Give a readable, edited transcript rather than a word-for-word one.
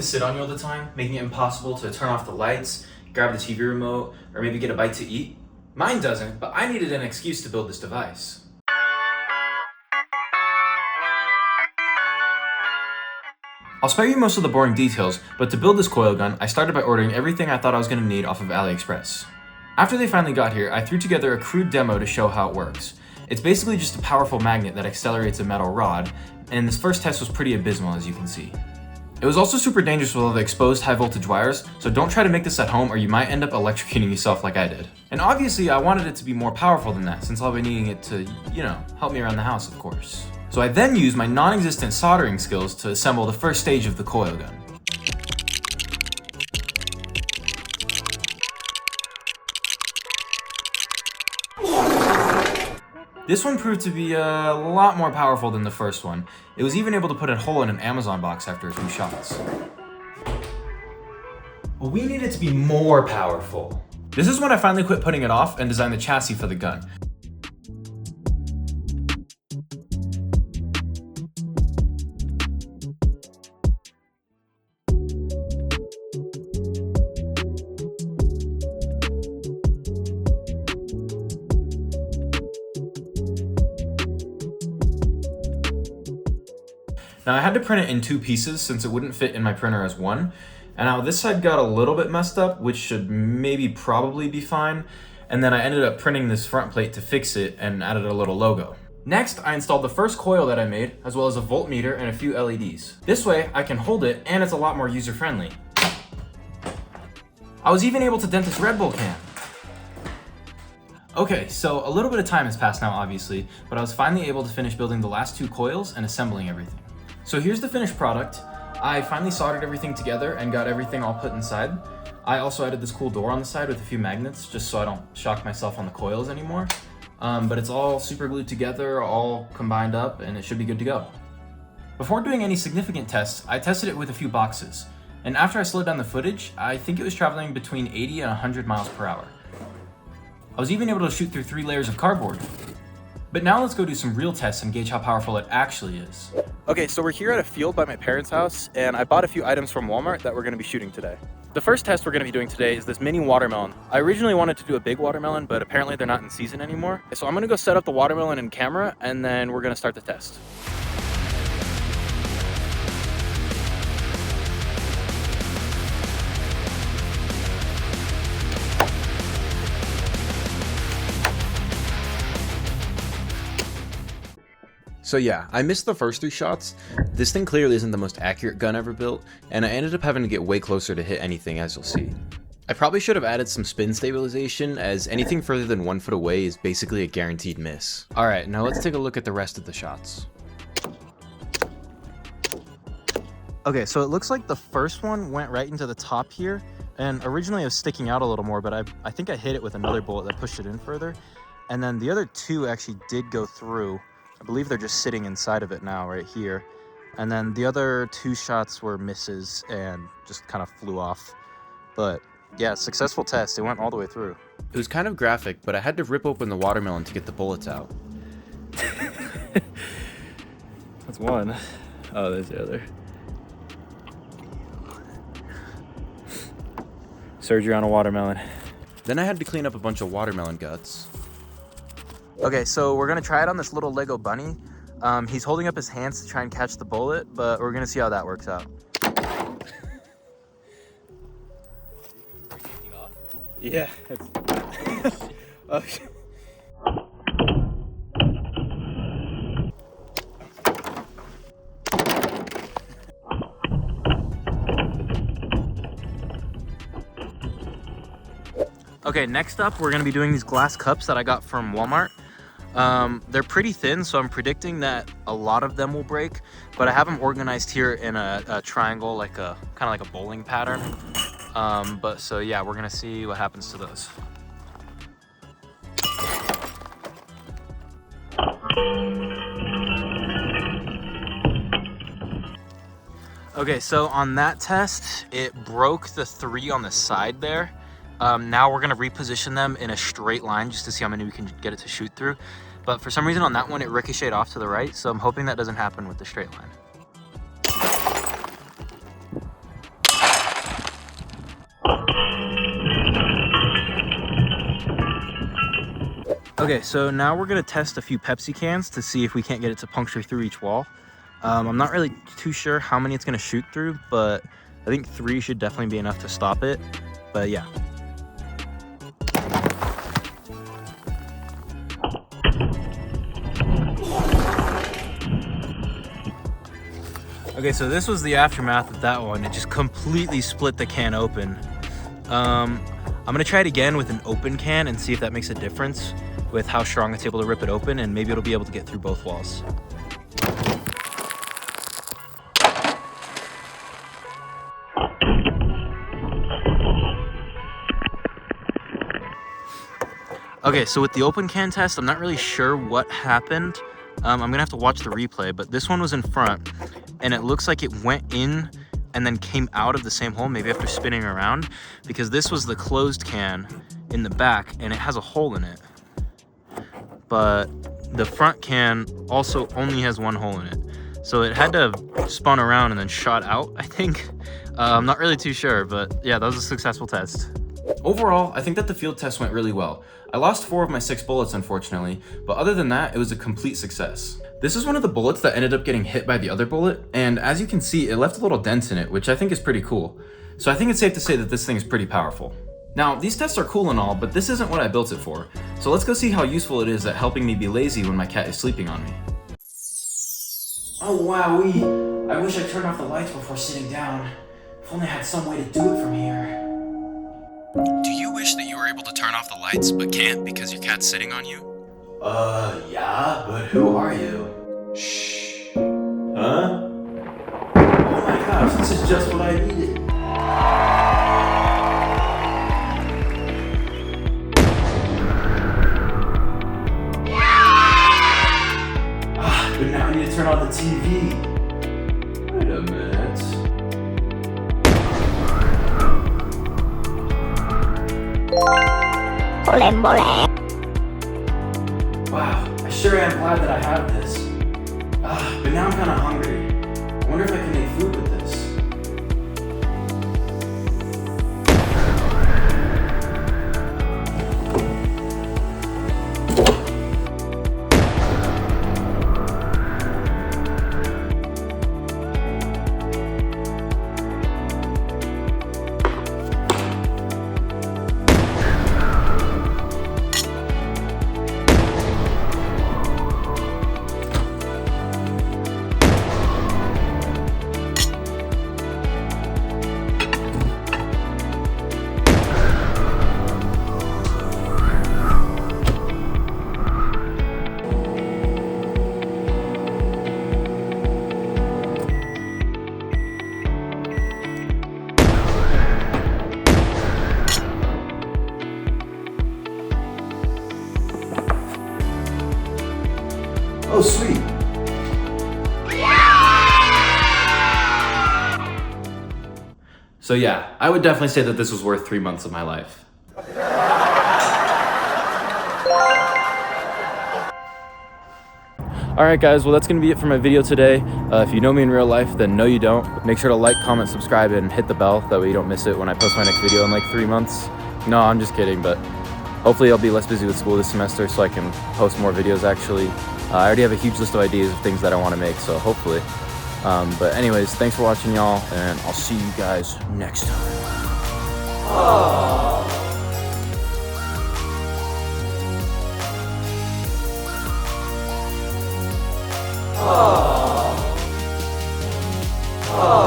to sit on you all the time, making it impossible to turn off the lights, grab the TV remote, or maybe get a bite to eat? Mine doesn't, but I needed an excuse to build this device. I'll spare you most of the boring details, but to build this coil gun, I started by ordering everything I thought I was going to need off of AliExpress. After they finally got here, I threw together a crude demo to show how it works. It's basically just a powerful magnet that accelerates a metal rod, and this first test was pretty abysmal, as you can see. It was also super dangerous with all the exposed high voltage wires, so don't try to make this at home or you might end up electrocuting yourself like I did. And obviously I wanted it to be more powerful than that, since I'll be needing it to, help me around the house, of course. So I then used my non-existent soldering skills to assemble the first stage of the coil gun. This one proved to be a lot more powerful than the first one. It was even able to put a hole in an Amazon box after a few shots. But we need it to be more powerful. This is when I finally quit putting it off and designed the chassis for the gun. Now I had to print it in 2 pieces since it wouldn't fit in my printer as one. And now this side got a little bit messed up, which should probably be fine. And then I ended up printing this front plate to fix it and added a little logo. Next, I installed the first coil that I made, as well as a voltmeter and a few LEDs. This way I can hold it and it's a lot more user-friendly. I was even able to dent this Red Bull can. Okay, so a little bit of time has passed now, obviously, but I was finally able to finish building the last 2 coils and assembling everything. So here's the finished product. I finally soldered everything together and got everything all put inside. I also added this cool door on the side with a few magnets just so I don't shock myself on the coils anymore. But it's all super glued together, all combined up, and it should be good to go. Before doing any significant tests, I tested it with a few boxes. And after I slowed down the footage, I think it was traveling between 80 and 100 miles per hour. I was even able to shoot through 3 layers of cardboard. But now let's go do some real tests and gauge how powerful it actually is. Okay, so we're here at a field by my parents' house, and I bought a few items from Walmart that we're going to be shooting today. The first test we're going to be doing today is this mini watermelon. I originally wanted to do a big watermelon, but apparently they're not in season anymore. So I'm going to go set up the watermelon in camera, and then we're going to start the test. So yeah, I missed the first 3 shots. This thing clearly isn't the most accurate gun ever built, and I ended up having to get way closer to hit anything, as you'll see. I probably should have added some spin stabilization, as anything further than 1 foot away is basically a guaranteed miss. Alright, now let's take a look at the rest of the shots. Okay, so it looks like the first one went right into the top here, and originally it was sticking out a little more, but I think I hit it with another bullet that pushed it in further. And then the other 2 actually did go through. I believe they're just sitting inside of it now, right here. And then the other 2 shots were misses and just kind of flew off. But yeah, successful test. It went all the way through. It was kind of graphic, but I had to rip open the watermelon to get the bullets out. That's one. Oh, there's the other. Surgery on a watermelon. Then I had to clean up a bunch of watermelon guts. Okay, so we're gonna try it on this little Lego bunny. He's holding up his hands to try and catch the bullet, but we're gonna see how that works out. Yeah. Okay. Okay, next up, we're gonna be doing these glass cups that I got from Walmart. They're pretty thin, so I'm predicting that a lot of them will break, but I have them organized here in a triangle, like kind of like a bowling pattern. But so yeah, we're gonna see what happens to those. Okay, so on that test, it broke the 3 on the side there. Now we're gonna reposition them in a straight line just to see how many we can get it to shoot through. But for some reason on that one, it ricocheted off to the right, so I'm hoping that doesn't happen with the straight line. Okay, so now we're gonna test a few Pepsi cans to see if we can't get it to puncture through each wall. I'm not really too sure how many it's gonna shoot through, but I think 3 should definitely be enough to stop it. But yeah. Okay, so this was the aftermath of that one. It just completely split the can open. I'm gonna try it again with an open can and see if that makes a difference with how strong it's able to rip it open, and maybe it'll be able to get through both walls. Okay, so with the open can test, I'm not really sure what happened. I'm gonna have to watch the replay, but this one was in front, and it looks like it went in and then came out of the same hole, maybe after spinning around, because this was the closed can in the back, and it has a hole in it. But the front can also only has one hole in it. So it had to have spun around and then shot out, I think. I'm not really too sure, but yeah, that was a successful test. Overall, I think that the field test went really well. I lost 4 of my 6 bullets, unfortunately, but other than that, it was a complete success. This is one of the bullets that ended up getting hit by the other bullet, and as you can see, it left a little dent in it, which I think is pretty cool. So I think it's safe to say that this thing is pretty powerful. Now, these tests are cool and all, but this isn't what I built it for. So let's go see how useful it is at helping me be lazy when my cat is sleeping on me. Oh wowee, I wish I turned off the lights before sitting down. If only I had some way to do it from here. Do you wish that you were able to turn off the lights but can't because your cat's sitting on you? Yeah, but who are you? Shh. Huh? Oh my gosh, this is just what I needed. But now I need to turn on the TV. Wait a minute. Wow, I sure am glad that I have this. But now I'm kind of hungry. I wonder if I can make food with this. Oh, sweet. So yeah, I would definitely say that this was worth 3 months of my life. Alright guys, well that's going to be it for my video today. If you know me in real life, then no you don't. Make sure to like, comment, subscribe, and hit the bell. That way you don't miss it when I post my next video in like 3 months. No, I'm just kidding, but hopefully I'll be less busy with school this semester so I can post more videos actually. I already have a huge list of ideas of things that I want to make, so hopefully. But anyways, thanks for watching y'all, and I'll see you guys next time. Aww. Aww. Aww.